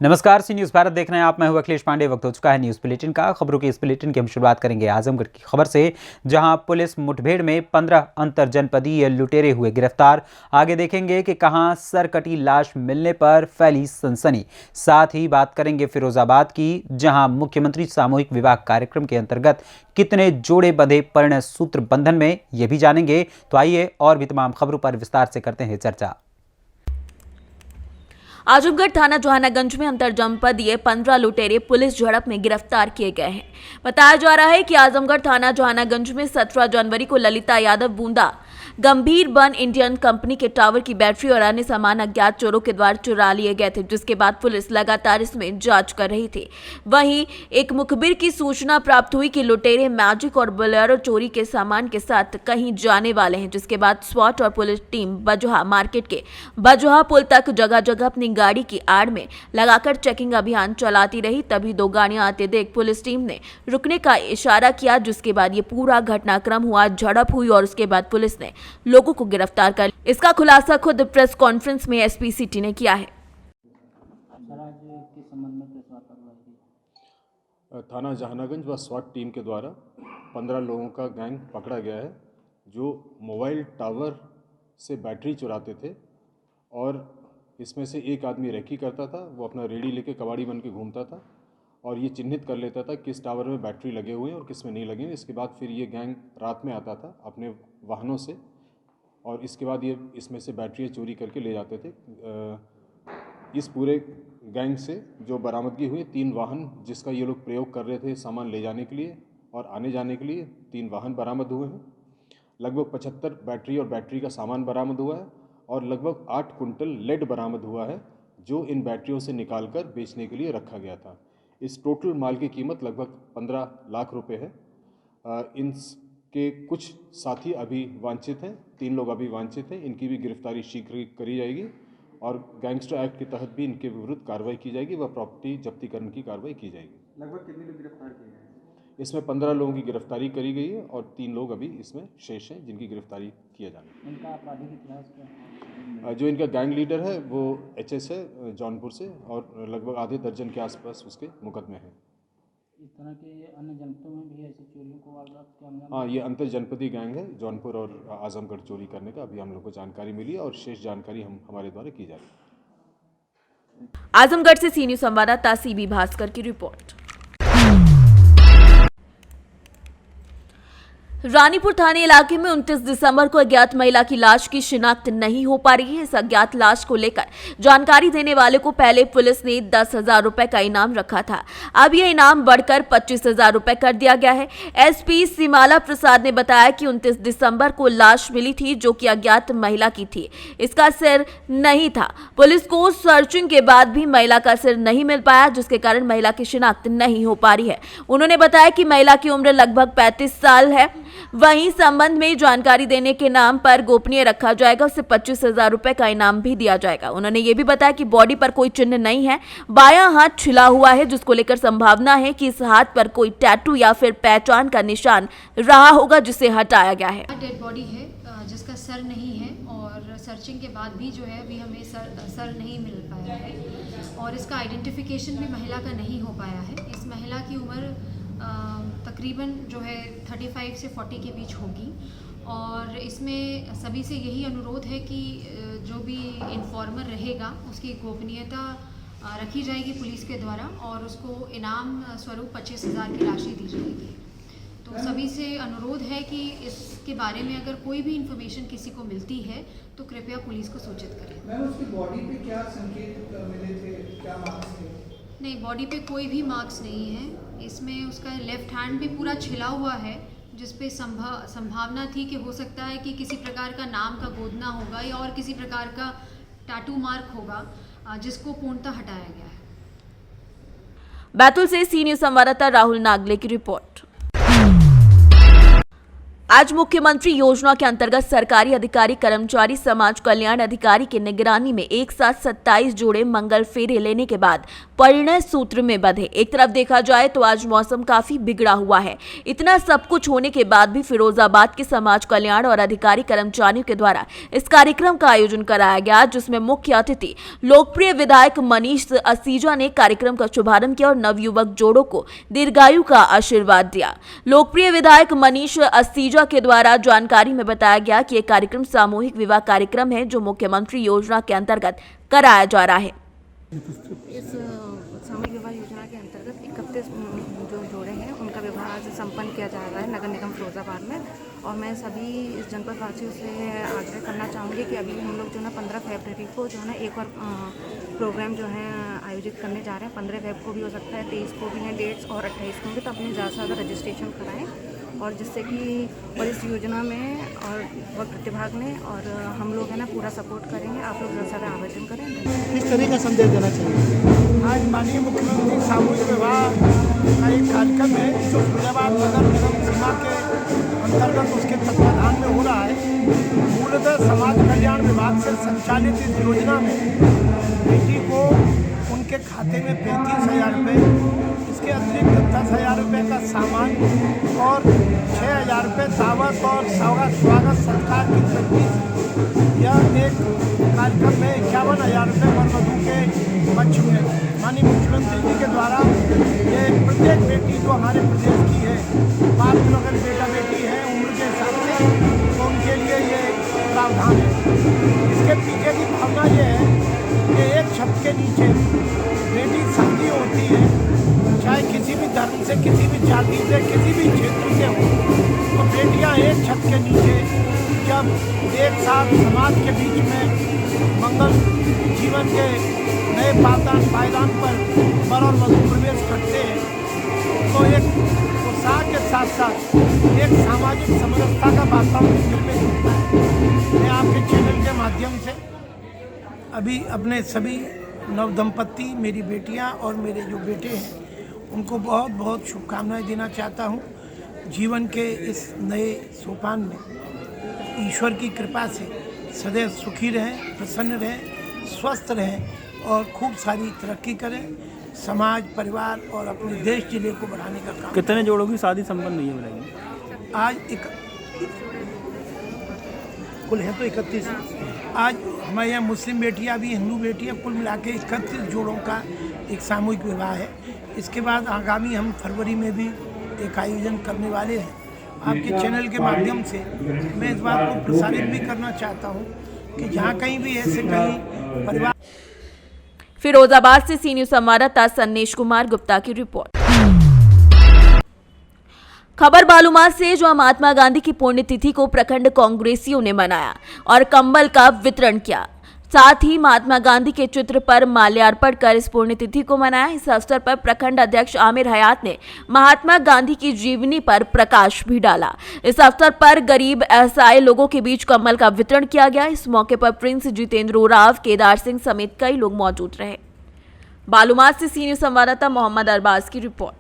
नमस्कार, सी न्यूज़ भारत देख रहे हैं आप। मैं हूं अखिलेश पांडे। वक्त हो चुका है न्यूज़ बुलेटिन का। खबरों की इस बुलेटिन की हम शुरुआत करेंगे आजमगढ़ की खबर से, जहां पुलिस मुठभेड़ में 15 अंतर जनपदीय लुटेरे हुए गिरफ्तार। आगे देखेंगे कि कहां सरकटी लाश मिलने पर फैली सनसनी। साथ ही बात करेंगे फिरोजाबाद की, जहां मुख्यमंत्री सामूहिक विवाह कार्यक्रम के अंतर्गत कितने जोड़े बंधे परिणय सूत्र बंधन में, ये भी जानेंगे। तो आइए और भी तमाम खबरों पर विस्तार से करते हैं चर्चा। आजमगढ़ थाना जोहानागंज में अंतर जनपदीय 15 लुटेरे पुलिस झड़प में गिरफ्तार किए गए हैं। बताया जा रहा है कि आजमगढ़ थाना जोहानागंज में 17 जनवरी को ललिता यादव बूंदा गंभीर बन इंडियन कंपनी के टावर की बैटरी और अन्य सामान अज्ञात चोरों के द्वारा चुरा लिए गए थे, जिसके बाद पुलिस लगातार इसमें जांच कर रही थी। वहीं एक मुखबिर की सूचना प्राप्त हुई कि लुटेरे मैजिक और बोलेरो चोरी के सामान के साथ कहीं जाने वाले हैं, जिसके बाद स्वाट और पुलिस टीम बजोहा मार्केट के बजोहा पुल तक जगह जगह अपनी गाड़ी की आड़ में लगाकर चेकिंग अभियान चलाती रही। तभी दो गाड़ियां आते देख पुलिस टीम ने रुकने का इशारा किया, जिसके बाद ये पूरा घटनाक्रम हुआ। झड़प हुई और उसके बाद पुलिस ने लोगों को गिरफ्तार कर इसका खुलासा खुद प्रेस कॉन्फ्रेंस में एसपी सिटी ने किया है। थाना जहानागंज व स्वाट टीम के द्वारा 15 लोगों का गैंग पकड़ा गया है, जो मोबाइल टावर से बैटरी चुराते थे। और इसमें से एक आदमी रेकी करता था, वो अपना रेडी लेके कबाड़ी बन के घूमता था और ये चिन्हित कर लेता था किस टावर में बैटरी लगे हुए हैं और किस में नहीं लगे हैं। इसके बाद फिर ये गैंग रात में आता था अपने वाहनों से और इसके बाद ये इसमें से बैटरियाँ चोरी करके ले जाते थे। इस पूरे गैंग से जो बरामदगी हुई 3 वाहन, जिसका ये लोग प्रयोग कर रहे थे सामान ले जाने के लिए और आने जाने के लिए, 3 वाहन बरामद हुए हैं। लगभग 75 बैटरी और बैटरी का सामान बरामद हुआ है और लगभग 8 कुंटल लेड बरामद हुआ है, जो इन बैटरियों से निकालकर बेचने के लिए रखा गया था। इस टोटल माल की कीमत लगभग 15 लाख रुपए है। इनके कुछ साथी अभी वांछित हैं, 3 लोग अभी वांछित हैं। इनकी भी गिरफ्तारी शीघ्र करी जाएगी और गैंगस्टर एक्ट के तहत भी इनके विरुद्ध कार्रवाई की जाएगी व प्रॉपर्टी जब्तीकरण की कार्रवाई की जाएगी। लगभग कितने लोग गिरफ्तार किए गए? इसमें 15 लोगों की गिरफ्तारी करी गई है और 3 लोग अभी इसमें शेष हैं, जिनकी गिरफ्तारी किया जाना है। इनका आपराधिक इतिहास क्या है? जो इनका गैंग लीडर है वो एचएस है जौनपुर से और लगभग आधे दर्जन के आसपास उसके मुकदमे हैं। इस तरह के अन्य जनपदों में भी ऐसी चोरियों को वारदात के अंजाम? हाँ, ये अंतर जनपदीय गैंग है जौनपुर और आजमगढ़ चोरी करने का। अभी हम लोग को जानकारी मिली है और शेष जानकारी हमारे द्वारा की जाएगी। आजमगढ़ से सी न्यूज़ संवाददाता सीबी भास्कर की रिपोर्ट। रानीपुर थाने इलाके में 29 दिसंबर को अज्ञात महिला की लाश की शिनाख्त नहीं हो पा रही है। इस अज्ञात लाश को लेकर जानकारी देने वाले को पहले पुलिस ने 10,000 रुपए का इनाम रखा था। अब यह इनाम बढ़कर 25,000 रुपए कर दिया गया है। एसपी सिमाला प्रसाद ने बताया कि 29 दिसंबर को लाश मिली थी, जो कि अज्ञात महिला की थी। इसका सिर नहीं था। पुलिस को सर्चिंग के बाद भी महिला का सिर नहीं मिल पाया, जिसके कारण महिला की शिनाख्त नहीं हो पा रही है। उन्होंने बताया कि महिला की उम्र लगभग 35 साल है। वहीं संबंध में जानकारी देने के नाम पर गोपनीय रखा जाएगा। उसे 25,000 रुपए का इनाम भी दिया जाएगा। उन्होंने ये भी बताया कि बॉडी पर कोई चिन्ह नहीं है, बायां हाथ छिला हुआ है, जिसको लेकर संभावना है कि इस हाथ पर कोई टैटू या फिर पहचान का निशान रहा होगा, जिसे हटाया गया है। डेड बॉडी है जिसका सर नहीं है और सर्चिंग के बाद भी जो है अभी हमें सर नहीं मिल पाया है और इसका आइडेंटिफिकेशन भी महिला का नहीं हो पाया है। इस महिला की उम्र तकरीबन जो है 35 से 40 के बीच होगी और इसमें सभी से यही अनुरोध है कि जो भी इन्फॉर्मर रहेगा उसकी गोपनीयता रखी जाएगी पुलिस के द्वारा और उसको इनाम स्वरूप 25,000 की राशि दी जाएगी। तो सभी से अनुरोध है कि इसके बारे में अगर कोई भी इन्फॉर्मेशन किसी को मिलती है तो कृपया पुलिस को सूचित करें। मैम, उसकी बॉडी पे क्या संकेत मिले थे, क्या मार्क्स थे? नहीं, बॉडी पे कोई भी मार्क्स नहीं है। इसमें उसका लेफ्ट हैंड भी पूरा छिला हुआ है, जिस पे संभावना थी कि हो सकता है कि किसी प्रकार का नाम का गोदना होगा या और किसी प्रकार का टैटू मार्क होगा, जिसको पूर्णतः हटाया गया है। बैतूल से सी न्यूज़ संवाददाता राहुल नागले की रिपोर्ट। आज मुख्यमंत्री योजना के अंतर्गत सरकारी अधिकारी कर्मचारी समाज कल्याण अधिकारी की निगरानी में एक साथ 27 जोड़े मंगल फेरे लेने के बाद परिणय सूत्र में बंधे। एक तरफ देखा जाए तो आज मौसम काफी बिगड़ा हुआ है। इतना सब कुछ होने के बाद भी फिरोजाबाद के समाज कल्याण और अधिकारी कर्मचारियों के द्वारा इस कार्यक्रम का आयोजन कराया गया, जिसमें मुख्य अतिथि लोकप्रिय विधायक मनीष असीजा ने कार्यक्रम का शुभारंभ किया और नवयुवक जोड़ों को दीर्घायु का आशीर्वाद दिया। लोकप्रिय विधायक मनीष असीजा के द्वारा जानकारी में बताया गया कि यह कार्यक्रम सामूहिक विवाह कार्यक्रम है जो मुख्यमंत्री योजना के अंतर्गत कराया जा रहा है। इस सामूहिक विवाह योजना के अंतर्गत 31 जो जोड़े हैं उनका विवाह आज संपन्न किया जा रहा है नगर निगम फिरोजाबाद में। और मैं सभी इस जनपद वासियों से आग्रह करना चाहूँगी कि अभी हम लोग जो है 15 फरवरी को जो है ना एक और प्रोग्राम जो है आयोजित करने जा रहे हैं। 15 फरवरी को भी हो सकता है, 23 को भी हैं डेट्स और 28 को भी, तो अपने ज़्यादा से ज़्यादा रजिस्ट्रेशन कराएँ और जिससे कि और इस योजना में और प्रतिभाग ने और हम लोग है ना पूरा सपोर्ट करेंगे। आप लोग ज़्यादा से ज़्यादा आवेदन करें। किस तरह का संदेश देना चाहिए? आज माननीय मुख्यमंत्री सामूहिक विवाह का एक कार्यक्रम है जो फिरोजाबाद नगर निगम सीमा के अंतर्गत उसके तत्वाधान में हो रहा है। मूलतः समाज कल्याण विभाग से संचालित इस योजना में बेटी को उनके खाते में 35,000 रुपये, इसके अतिरिक्त 10,000 रुपये का सामान और 6,000 रुपये दावत और स्वागत सत्कार की तजवीज़। यह एक कार्यक्रम में 51,000 रुपये वर वधू के पक्ष में माननीय मुख्यमंत्री जी के द्वारा ये प्रत्येक बेटी जो हमारे प्रदेश की है, 5 किलो अगर बेटा बेटी है उम्र के हिसाब से, तो उनके लिए ये प्रावधान है। इसके पीछे की भावना ये है कि एक छत के नीचे बेटी शादी होती है, चाहे किसी भी धर्म से, किसी भी जाति से, किसी भी क्षेत्र से हो, तो बेटियां एक छत के नीचे जब एक साथ समाज के बीच में मंगल जीवन के नए पायदान पर वर और वधू प्रवेश करते हैं, तो एक उत्साह के साथ साथ एक सामाजिक समरसता का वातावरण निर्मित होता है। मैं आपके चैनल के माध्यम से अभी अपने सभी नवदंपति, मेरी बेटियां और मेरे जो बेटे हैं, उनको बहुत बहुत शुभकामनाएं देना चाहता हूं। जीवन के इस नए सोपान में ईश्वर की कृपा से सदैव सुखी रहें, प्रसन्न रहें, स्वस्थ रहें और खूब सारी तरक्की करें। समाज, परिवार और अपने देश जिले को बढ़ाने का काम। कितने जोड़ों की शादी संपन्न हुई है बताइए? आज कुल है तो 31। आज हमारे यहाँ मुस्लिम बेटियाँ भी, हिंदू बेटियाँ, कुल मिला के 31 जोड़ों का एक सामूहिक विवाह है। इसके बाद आगामी हम फरवरी में भी एक आयोजन करने वाले हैं। आपके चैनल के माध्यम से मैं इस बात को प्रसारित भी करना चाहता हूँ कि जहाँ कहीं भी ऐसे कहीं परिवार। फिरोजाबाद से सी न्यूज़ संवाददाता संदेश कुमार गुप्ता की रिपोर्ट। खबर बालूमाथ से, जो महात्मा गांधी की पुण्यतिथि को प्रखंड कांग्रेसियों ने मनाया और कंबल का वितरण किया। साथ ही महात्मा गांधी के चित्र पर माल्यार्पण कर इस पुण्यतिथि को मनाया। इस अवसर पर प्रखंड अध्यक्ष आमिर हयात ने महात्मा गांधी की जीवनी पर प्रकाश भी डाला। इस अवसर पर गरीब असहाय लोगों के बीच कंबल का वितरण किया गया। इस मौके पर प्रिंस जितेंद्र उरांव, केदार सिंह समेत कई लोग मौजूद रहे। बालूमाथ से सी न्यूज़ संवाददाता मोहम्मद अरबाज की रिपोर्ट।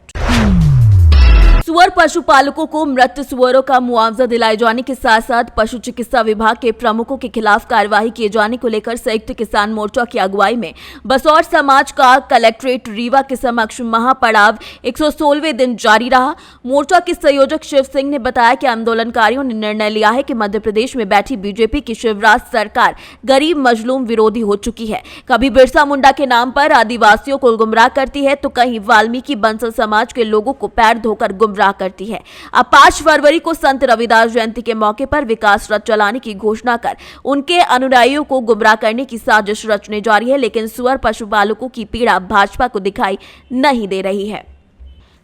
सुअर पशुपालकों को मृत सुअरों का मुआवजा दिलाए जाने के साथ साथ पशु चिकित्सा विभाग के प्रमुखों के खिलाफ कार्रवाई किए जाने को लेकर संयुक्त किसान मोर्चा की अगुवाई में बसौर समाज का कलेक्ट्रेट रीवा के समक्ष महापड़ाव 116वें दिन जारी रहा। मोर्चा के संयोजक शिव सिंह ने बताया कि आंदोलनकारियों ने निर्णय लिया है कि मध्य प्रदेश में बैठी बीजेपी की शिवराज सरकार गरीब मजलूम विरोधी हो चुकी है। कभी बिरसा मुंडा के नाम पर आदिवासियों को गुमराह करती है, तो कहीं वाल्मीकि बंसल समाज के लोगों को पैर धोकर गुमराह करती है। अब 5 फरवरी को संत रविदास जयंती के मौके पर विकास रथ चलाने की घोषणा कर उनके अनुयायियों को गुमराह करने की साजिश रचने जा रही है, लेकिन सुअर पशुपालकों की पीड़ा भाजपा को दिखाई नहीं दे रही है।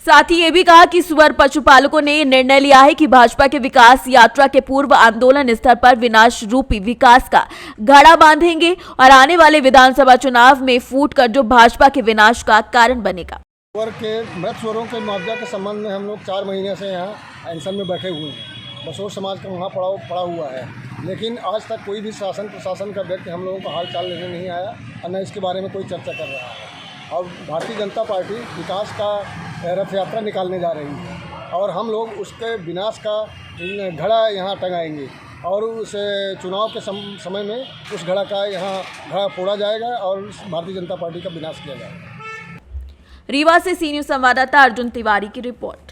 साथ ही ये भी कहा कि सुअर पशुपालकों ने निर्णय लिया है कि भाजपा के विकास यात्रा के पूर्व आंदोलन स्तर पर विनाश रूपी विकास का घड़ा बांधेंगे और आने वाले विधानसभा चुनाव में फूट कर जो भाजपा के विनाश का कारण बनेगा। सुअर के मृत सुअरों के मुआवजा के संबंध में हम लोग 4 महीने से यहाँ अनशन में बैठे हुए हैं। बसौर समाज का वहाँ पड़ा हुआ है, लेकिन आज तक कोई भी शासन प्रशासन का व्यक्ति हम लोगों को हाल चाल लेने नहीं आया और न इसके बारे में कोई चर्चा कर रहा है। और भारतीय जनता पार्टी विकास का रथ यात्रा निकालने जा रही है। और हम लोग उसके विनाश का घड़ा यहाँ टंगाएंगे और उस चुनाव के समय में उस घड़ा का यहाँ घड़ा फोड़ा जाएगा और भारतीय जनता पार्टी का विनाश किया जाएगा। रीवा से सी न्यूज संवाददाता अर्जुन तिवारी की रिपोर्ट।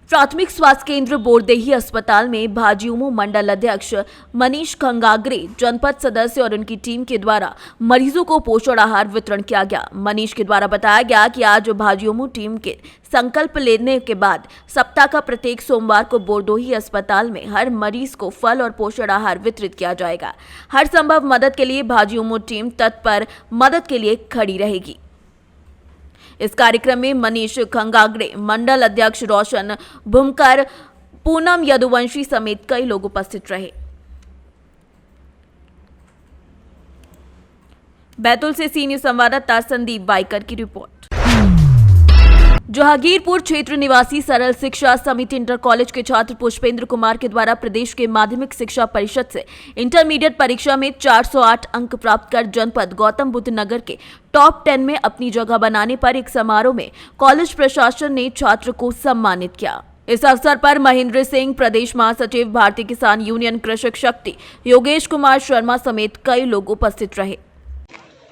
प्राथमिक स्वास्थ्य केंद्र बोरदेही अस्पताल में भाजयुमो मंडल अध्यक्ष मनीष खंगागरे, जनपद सदस्य और उनकी टीम के द्वारा मरीजों को पोषण आहार वितरण किया गया। मनीष के द्वारा बताया गया कि आज भाजयुमो टीम के संकल्प लेने के बाद सप्ताह का प्रत्येक सोमवार को बोरदेही अस्पताल में हर मरीज को फल और पोषण आहार वितरित किया जाएगा। हर संभव मदद के लिए भाजयुमो टीम तत्पर मदद के लिए खड़ी रहेगी। इस कार्यक्रम में मनीष खंगागरे, मंडल अध्यक्ष रोशन भूमकर, पूनम यदुवंशी समेत कई लोग उपस्थित रहे। बैतूल से सी न्यूज संवाददाता संदीप वाइकर की रिपोर्ट। जहांगीरपुर क्षेत्र निवासी सरल शिक्षा समिति इंटर कॉलेज के छात्र पुष्पेंद्र कुमार के द्वारा प्रदेश के माध्यमिक शिक्षा परिषद से इंटरमीडिएट परीक्षा में 408 अंक प्राप्त कर जनपद गौतम बुद्ध नगर के टॉप 10 में अपनी जगह बनाने पर एक समारोह में कॉलेज प्रशासन ने छात्र को सम्मानित किया। इस अवसर पर महेंद्र सिंह, प्रदेश महासचिव, भारतीय किसान यूनियन कृषक शक्ति, योगेश कुमार शर्मा समेत कई लोग उपस्थित रहे।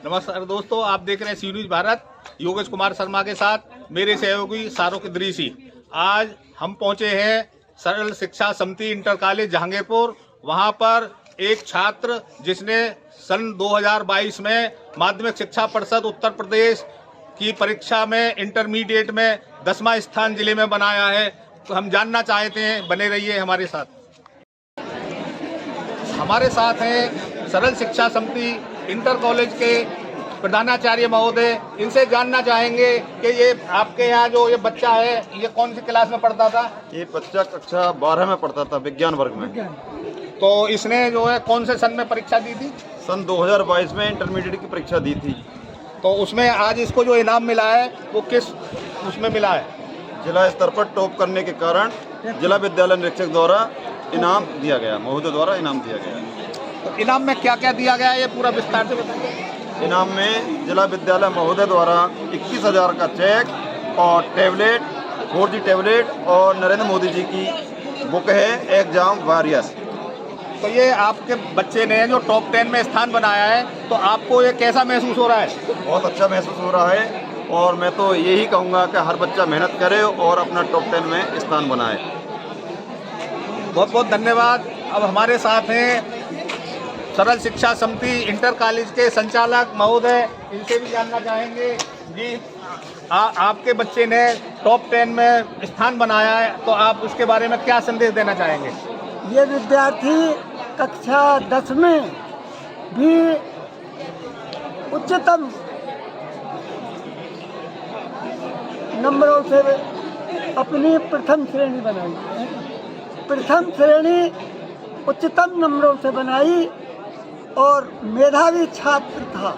नमस्कार दोस्तों, आप देख रहे हैं सी न्यूज भारत। योगेश कुमार शर्मा के साथ मेरे सहयोगी शाहरुख इदरीसी। आज हम पहुंचे हैं सरल शिक्षा समिति इंटर कॉलेज जहांगीरपुर। वहां पर एक छात्र जिसने सन 2022 में माध्यमिक शिक्षा परिषद उत्तर प्रदेश की परीक्षा में इंटरमीडिएट में 10वां स्थान जिले में बनाया है। तो हम जानना चाहते हैं, बने रहिए हमारे साथ। हमारे साथ हैं सरल शिक्षा समिति इंटर कॉलेज के प्रधानाचार्य महोदय। इनसे जानना चाहेंगे कि ये आपके यहाँ जो ये बच्चा है, ये कौन सी क्लास में पढ़ता था? ये बच्चा कक्षा 12 में पढ़ता था, विज्ञान वर्ग में। तो इसने जो है कौन से सन में परीक्षा दी थी? सन 2022 में इंटरमीडिएट की परीक्षा दी थी। तो उसमें आज इसको जो इनाम मिला है वो किस उसमें मिला है? जिला स्तर पर टॉप करने के कारण जिला विद्यालय निरीक्षक द्वारा इनाम दिया गया, महोदय द्वारा इनाम दिया गया। तो इनाम में क्या क्या दिया गया है, ये पूरा विस्तार से बताइए। इनाम में जिला विद्यालय महोदय द्वारा 21,000 का चेक और टैबलेट, 4G टैबलेट और नरेंद्र मोदी जी की बुक है एग्जाम वॉरियर्स। तो ये आपके बच्चे ने जो टॉप 10 में स्थान बनाया है, तो आपको ये कैसा महसूस हो रहा है? बहुत अच्छा महसूस हो रहा है और मैं तो यही कहूँगा कि हर बच्चा मेहनत करे और अपना टॉप 10 में स्थान बनाए। बहुत बहुत धन्यवाद। अब हमारे साथ हैं सरल शिक्षा समिति इंटर कॉलेज के संचालक महोदय। इनसे भी जानना चाहेंगे जी, आपके बच्चे ने टॉप 10 में स्थान बनाया है, तो आप उसके बारे में क्या संदेश देना चाहेंगे? ये विद्यार्थी कक्षा 10 में भी उच्चतम नंबरों से अपनी प्रथम श्रेणी बनाई। प्रथम श्रेणी उच्चतम नंबरों से बनाई और मेधावी छात्र था।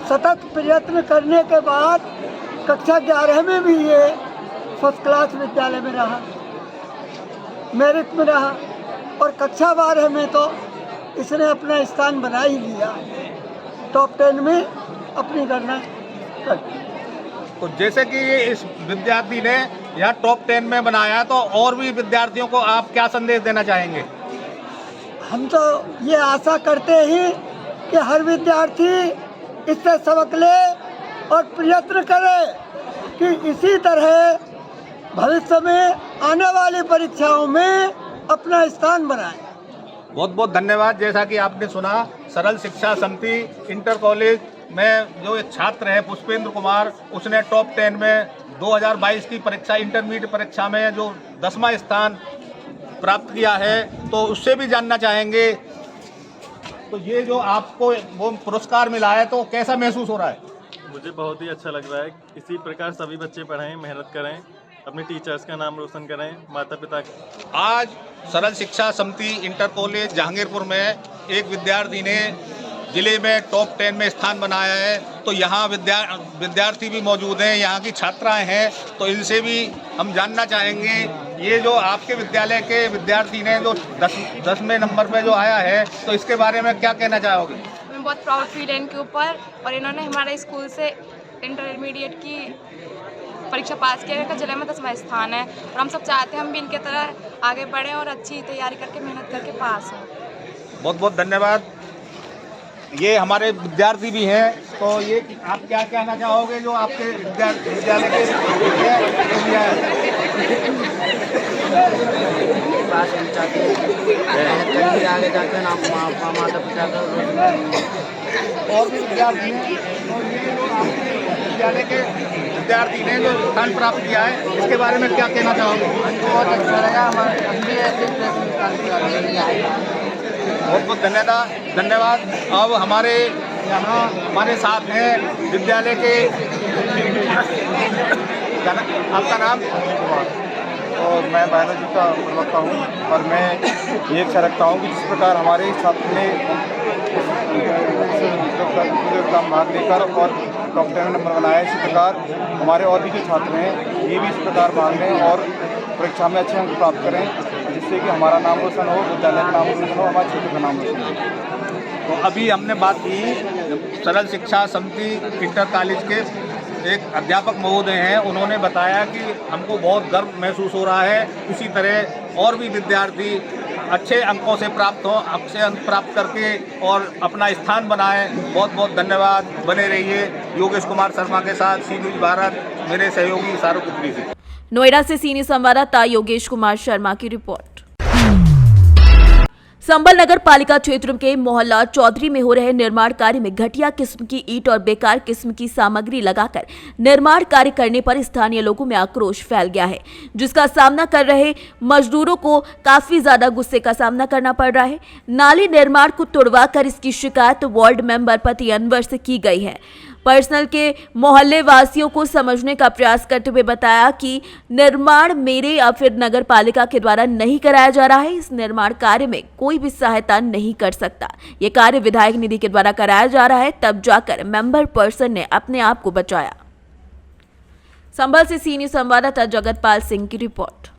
सतत प्रयत्न करने के बाद कक्षा 11 में भी ये फर्स्ट क्लास विद्यालय में रहा, मेरिट में रहा और कक्षा 12 में तो इसने अपना स्थान बना ही लिया, टॉप 10 में अपनी गणना कर। तो जैसे कि इस विद्यार्थी ने यहाँ टॉप 10 में बनाया, तो और भी विद्यार्थियों को आप क्या संदेश देना चाहेंगे? हम तो ये आशा करते हैं कि हर विद्यार्थी इससे सबक ले और प्रयत्न करे कि इसी तरह भविष्य में आने वाली परीक्षाओं में अपना स्थान बनाए। बहुत बहुत धन्यवाद। जैसा कि आपने सुना, सरल शिक्षा समिति इंटर कॉलेज में जो एक छात्र है पुष्पेंद्र कुमार, उसने टॉप 10 में 2022 की परीक्षा इंटरमीडिएट परीक्षा में जो 10वां स्थान प्राप्त किया है, तो उससे भी जानना चाहेंगे। तो ये जो आपको वो पुरस्कार मिला है, तो कैसा महसूस हो रहा है? मुझे बहुत ही अच्छा लग रहा है। इसी प्रकार सभी बच्चे पढ़ें, मेहनत करें, अपने टीचर्स का नाम रोशन करें, माता पिता का। आज सरल शिक्षा समिति इंटर कॉलेज जहांगीरपुर में एक विद्यार्थी ने जिले में टॉप 10 में स्थान बनाया है। तो यहाँ विद्यार्थी भी मौजूद हैं, यहाँ की छात्राएं हैं, तो इनसे भी हम जानना चाहेंगे। ये जो आपके विद्यालय के विद्यार्थी ने जो 10वें नंबर पे जो आया है, तो इसके बारे में क्या कहना चाहोगे? मैं बहुत प्राउड फील है इनके ऊपर, और इन्होंने हमारे स्कूल से इंटरमीडिएट की परीक्षा पास किया है, जिले में 10वां स्थान है और हम सब चाहते हैं हम भी इनके तरह आगे बढ़ें और अच्छी तैयारी करके मेहनत करके पास हों। बहुत बहुत धन्यवाद। ये हमारे विद्यार्थी भी हैं, तो ये आप क्या कहना चाहोगे जो आपके विद्यालय के आगे जाकर माता पिता और भी विद्यार्थी हैं, और ये जो आपके विद्यालय के विद्यार्थी ने जो स्थान प्राप्त किया है, इसके बारे में क्या कहना चाहोगे? बहुत अच्छा लगा, बहुत बहुत धन्यवाद। अब हमारे यहाँ हमारे साथ हैं विद्यालय के, आपका नाम? और मैं बायोलॉजी का प्रवक्ता हूँ और मैं ये इच्छा रखता हूँ कि जिस प्रकार हमारे छात्र ने एग्जाम भाग लेकर और टॉप 10 नंबर बनाया, इसी प्रकार हमारे और भी जो छात्र हैं ये भी इस प्रकार भाग लें और परीक्षा में अच्छे अंक प्राप्त करें, जिससे कि हमारा नाम रोशन हो, विद्यालय का नाम रोशन हो, हमारे क्षेत्र का नाम रोशन हो। तो अभी हमने बात की सरल शिक्षा समिति इंटर कॉलेज के एक अध्यापक महोदय हैं, उन्होंने बताया कि हमको बहुत गर्व महसूस हो रहा है, इसी तरह और भी विद्यार्थी अच्छे अंकों से प्राप्त हों, अच्छे अंक प्राप्त करके और अपना स्थान बनाएं। बहुत बहुत धन्यवाद। बने रहिए योगेश कुमार शर्मा के साथ, सी न्यूज़ भारत, मेरे सहयोगी शाहरुख से। नोएडा से सीनियर संवाददाता योगेश कुमार शर्मा की रिपोर्ट। संबल नगर पालिका क्षेत्र के मोहल्ला चौधरी में हो रहे निर्माण कार्य में घटिया किस्म की ईंट और बेकार किस्म की सामग्री लगाकर निर्माण कार्य करने पर स्थानीय लोगों में आक्रोश फैल गया है, जिसका सामना कर रहे मजदूरों को काफी ज्यादा गुस्से का सामना करना पड़ रहा है। नाली निर्माण को तुड़वाकर इसकी शिकायत वार्ड मेंबर पति अनवर से की गई है। पर्सनल के मोहल्ले वासियों को समझने का प्रयास करते हुए बताया कि निर्माण मेरे या फिर नगर पालिका के द्वारा नहीं कराया जा रहा है। इस निर्माण कार्य में कोई भी सहायता नहीं कर सकता। ये कार्य विधायक निधि के द्वारा कराया जा रहा है, तब जाकर मेंबर पर्सन ने अपने आप को बचाया। संभल से सीनियर संवाददाता जगतपाल सिंह की रिपोर्ट।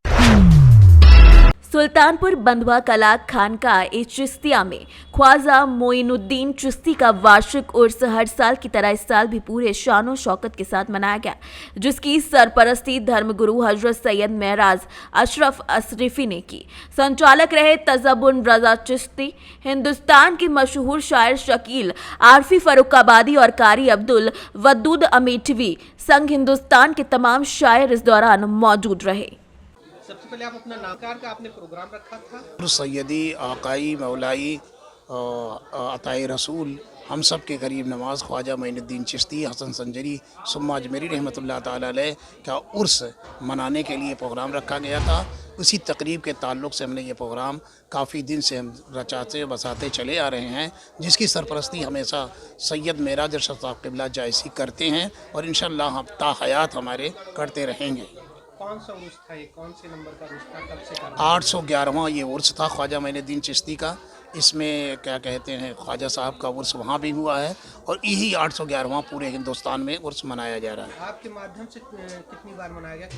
सुल्तानपुर बंधुआ कला खानका ए चिश्तिया में ख्वाजा मोइनुद्दीन चिश्ती का वार्षिक उर्स हर साल की तरह इस साल भी पूरे शानो शौकत के साथ मनाया गया, जिसकी सरपरस्ती धर्मगुरु हजरत सैयद महराज अशरफ असरिफी ने की। संचालक रहे तजब्बुन रजा चिश्ती। हिंदुस्तान के मशहूर शायर शकील आरफी फरुखाबादी और कारी अब्दुल वदूद अमेठवी संग हिंदुस्तान के तमाम शायर इस दौरान मौजूद रहे। सबसे पहले आप अपना नामकार का आपने प्रोग्राम रखा था। सैयदी आकाई मौलाई अताए रसूल हम सब के करीब नवाज ख्वाजा मोइनुद्दीन चिश्ती हसन संजरी सुम्मा अजमेरी रहमतुल्लाह ताला अलैह का उर्स मनाने के लिए प्रोग्राम रखा गया था। उसी तकरीब के ताल्लुक़ से हमने ये प्रोग्राम काफ़ी दिन से हम रचाते बसाते चले आ रहे हैं, जिसकी सरपरस्ती हमेशा सैयद महराज अशरफ साहब क़िबला जायसी करते हैं और इंशाअल्लाह हम ताहयात हमारे करते रहेंगे। कौन सा उर्स था ये, कौन से नंबर का उर्स था, कब से? 811वां ये उर्स था ख्वाजा मोइनुद्दीन चिश्ती का। इसमें क्या कहते हैं ख्वाजा साहब का उर्स वहाँ भी हुआ है और यही 811वां पूरे हिंदुस्तान में उर्स मनाया जा रहा है। आपके माध्यम से कितनी बार मनाया गया?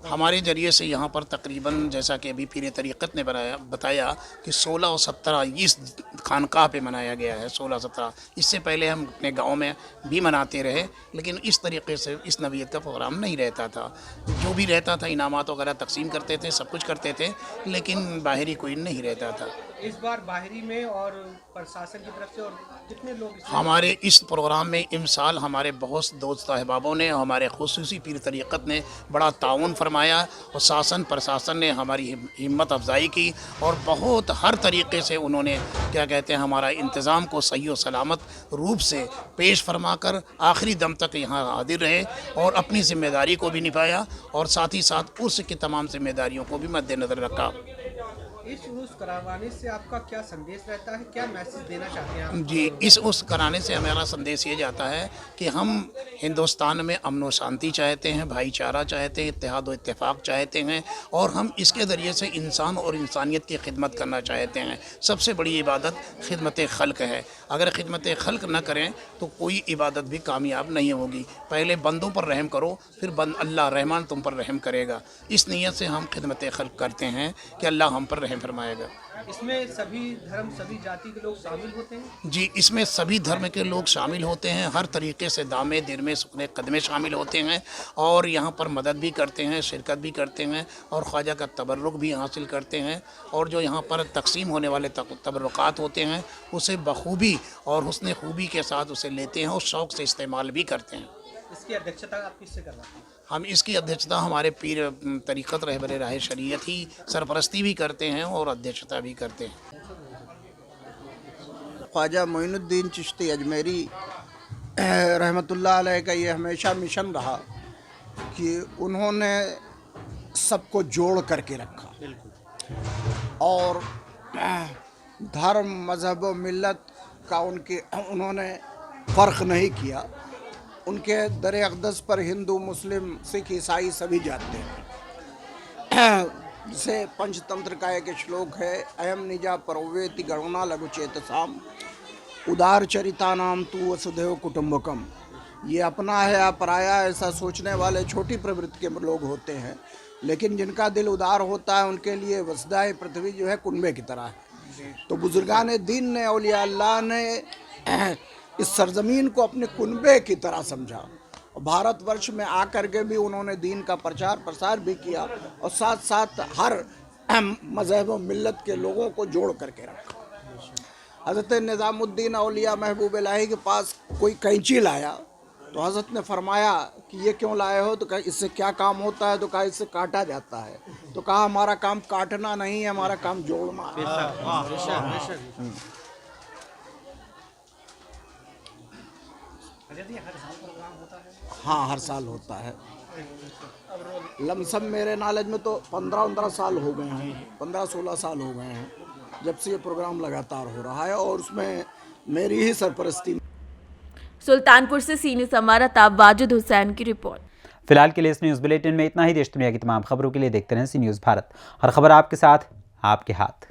हमारे ज़रिए से यहाँ पर तकरीबन जैसा कि अभी पीर तरीक़त ने बताया कि 16 और 17 इस खानकाह पे मनाया गया है। 16-17 इससे पहले हम अपने गाँव में भी मनाते रहे, लेकिन इस तरीके से इस नवीयत का प्रोग्राम नहीं रहता था। जो भी रहता था इनामात वगैरह तकसीम करते थे, सब कुछ करते थे, लेकिन बाहरी कोई नहीं रहता था। इस बार बाहरी में और प्रशासन की तरफ से और कितने लोग हमारे इस प्रोग्राम में इमसाल हमारे बहुत दोस्त अहबाबों ने, हमारे खुसूसी पीर तरीक़त ने बड़ा ताउन फरमाया और शासन प्रशासन ने हमारी हिम्मत अफजाई की और बहुत हर तरीक़े से उन्होंने क्या कहते हैं हमारा इंतज़ाम को सही और सलामत रूप से पेश फरमा कर आखिरी दम तक यहाँ हाजिर रहे और अपनी ज़िम्मेदारी को भी निभाया और साथ ही साथ उर्स की तमाम ज़िम्मेदारियों को भी मद्देनज़र रखा। इस उर्स करावाने से आपका क्या संदेश रहता है, क्या मैसेज देना चाहते हैं आप? जी, इस उर्स कराने से हमारा संदेश ये जाता है कि हम हिंदुस्तान में अमन और शांति चाहते हैं, भाईचारा चाहते हैं, इत्तेहाद और इत्तेफाक चाहते हैं और हम इसके ज़रिए से इंसान और इंसानियत की खिदमत करना चाहते हैं। सबसे बड़ी इबादत खिदमत खल्क है। अगर खिदमत खल्क न करें तो कोई इबादत भी कामयाब नहीं होगी। पहले बंदों पर रहम करो, फिर अल्लाह रहमान तुम पर रहम करेगा। इस नीयत से हम खिदमत खल्क करते हैं कि अल्लाह हम पर रहम फरमाएगा। इसमें सभी धर्म सभी जाति के लोग शामिल होते हैं? जी, इसमें सभी धर्म के लोग शामिल होते हैं। हर तरीके से दामे दिरमे सुखने कदमे शामिल होते हैं और यहाँ पर मदद भी करते हैं, शिरकत भी करते हैं और ख्वाजा का तबर्रुक भी हासिल करते हैं। और जो यहाँ पर तकसीम होने वाले तबर्रुकात होते हैं उसे बखूबी और हुस्न खूबी के साथ उसे लेते हैं और शौक़ से इस्तेमाल भी करते हैं। इसकी अध्यक्षता आप किससे करवाते हैं? हम इसकी अध्यक्षता हमारे पीर तरीक़त रहबर राह शरीयत ही सरपरस्ती भी करते हैं और अध्यक्षता भी करते हैं। ख्वाजा मोइनुद्दीन चिश्ती अजमेरी रहमतुल्लाह अलैह का ये हमेशा मिशन रहा कि उन्होंने सबको जोड़ करके रखा और धर्म मज़हब और मिल्लत का उन्होंने फ़र्क नहीं किया। उनके दर अक़दस पर हिंदू मुस्लिम सिख ईसाई सभी जाते हैं। जैसे पंचतंत्र का एक श्लोक है, अयम निजा परवेति गणना लघु चेतसाम उदार चरिता नाम तू वसुधैव कुटुंबकम। ये अपना है या पराया ऐसा सोचने वाले छोटी प्रवृत्ति के लोग होते हैं, लेकिन जिनका दिल उदार होता है उनके लिए वसुधा पृथ्वी जो है कुनबे की तरह है। तो बुजुर्गान दीन ने औलिया अल्लाह ने इस सरजमीन को अपने कुनबे की तरह समझा और भारतवर्ष में आकर के भी उन्होंने दीन का प्रचार प्रसार भी किया और साथ साथ हर मज़हब और मिल्लत के लोगों को जोड़ करके रखा। हज़रत निज़ामुद्दीन औलिया महबूब इलाही के पास कोई कैंची लाया तो हज़रत ने फरमाया कि ये क्यों लाए हो? तो कहा इससे क्या काम होता है? तो कहा इससे काटा जाता है। तो कहा हमारा काम काटना नहीं है, हमारा काम जोड़ना है। हाँ, हर साल होता है। लमसम मेरे नॉलेज में तो 15-15 साल हो गए हैं, 15-16 साल हो गए हैं जब से ये प्रोग्राम लगातार हो रहा है और उसमें मेरी ही सरपरस्ती। सुल्तानपुर से सीनियर संवाददाता वाजिद हुसैन की रिपोर्ट। फिलहाल के लिए इस न्यूज़ बुलेटिन में इतना ही। देश दुनिया की तमाम खबरों के लिए देखते रहें सी न्यूज़ भारत। हर खबर आपके साथ, आपके हाथ।